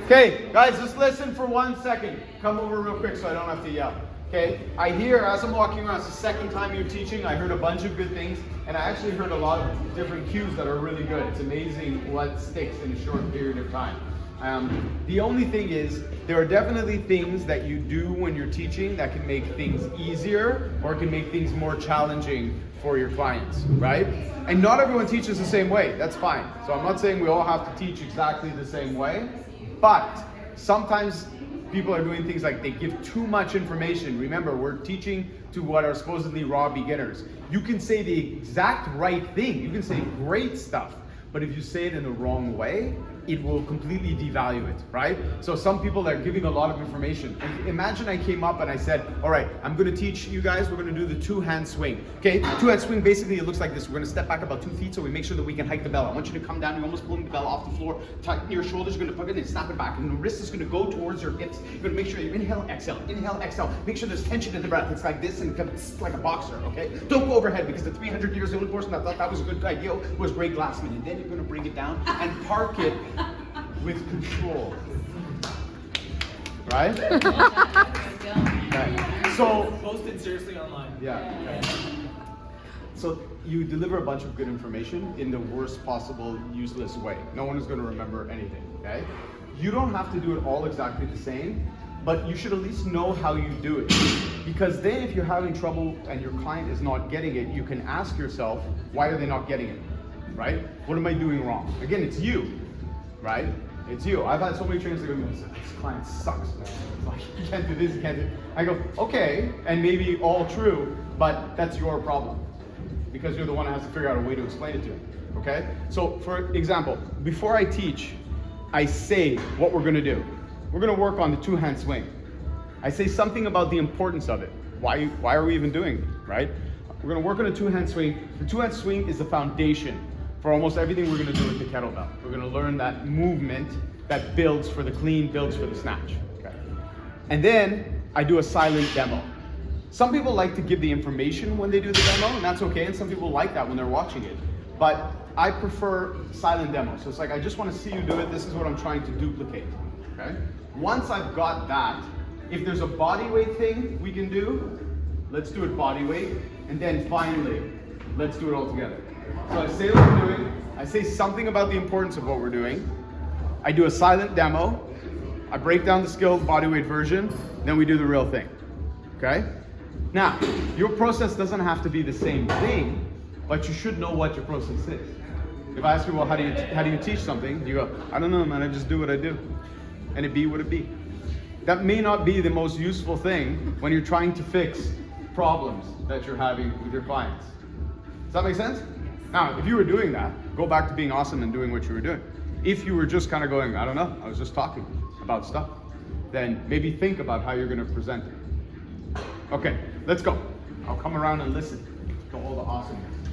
Okay, guys, just listen for 1 second. Come over real quick so I don't have to yell. Okay, I hear as I'm walking around, it's the second time you're teaching, I heard a bunch of good things, and I actually heard a lot of different cues that are really good. It's amazing what sticks in a short period of time. The only thing is, there are definitely things that you do when you're teaching that can make things easier or can make things more challenging for your clients, right? And not everyone teaches the same way, that's fine. So I'm not saying we all have to teach exactly the same way, but sometimes people are doing things like they give too much information. Remember, we're teaching to what are supposedly raw beginners. You can say the exact right thing, you can say great stuff, but if you say it in the wrong way, it will completely devalue it, right? So some people are giving a lot of information. And imagine I came up and I said, all right, I'm gonna teach you guys, we're gonna do the two-hand swing. Okay, two-hand swing, basically it looks like this. We're gonna step back about 2 feet so we make sure that we can hike the bell. I want you to come down, you're almost pulling the bell off the floor, tighten your shoulders, you're gonna plug it and snap it back. And the wrist is gonna go towards your hips. You're gonna make sure you inhale, exhale, make sure there's tension in the breath. It's like this and it's like a boxer, okay? Don't go overhead because the 300 years old person that thought that was a good idea was Greg Glassman. And then you're gonna bring it down and park it with control, right? Okay. So posted seriously online. Yeah. Okay. So you deliver a bunch of good information in the worst possible useless way. No one is going to remember anything. Okay. You don't have to do it all exactly the same, but you should at least know how you do it. Because then, if you're having trouble and your client is not getting it, you can ask yourself, why are they not getting it? Right? What am I doing wrong? Again, it's you. Right? It's you. I've had so many trainers that go, this client sucks, man. It's like, you can't do this, you can't do this. I go, okay, and maybe all true, but that's your problem. Because you're the one that has to figure out a way to explain it to him. Okay? So, for example, before I teach, I say what we're gonna do. We're gonna work on the two-hand swing. I say something about the importance of it. Why are we even doing it, right? We're gonna work on a two-hand swing. The two-hand swing is the foundation for almost everything we're gonna do with the kettlebell. We're gonna learn that movement that builds for the clean, builds for the snatch. Okay. And then I do a silent demo. Some people like to give the information when they do the demo, and that's okay, and some people like that when they're watching it. But I prefer silent demo. So it's like, I just wanna see you do it, this is what I'm trying to duplicate, okay? Once I've got that, if there's a body weight thing we can do, let's do it body weight, and then finally, let's do it all together. So I say what I'm doing, I say something about the importance of what we're doing, I do a silent demo, I break down the skill bodyweight version, then we do the real thing, okay? Now, your process doesn't have to be the same thing, but you should know what your process is. If I ask you, well, how do you teach something? You go, I don't know, man, I just do what I do. And it be what it be. That may not be the most useful thing when you're trying to fix problems that you're having with your clients. Does that make sense? Now, if you were doing that, go back to being awesome and doing what you were doing. If you were just kind of going, I don't know, I was just talking about stuff, then maybe think about how you're going to present it. Okay, let's go. I'll come around and listen to all the awesomeness.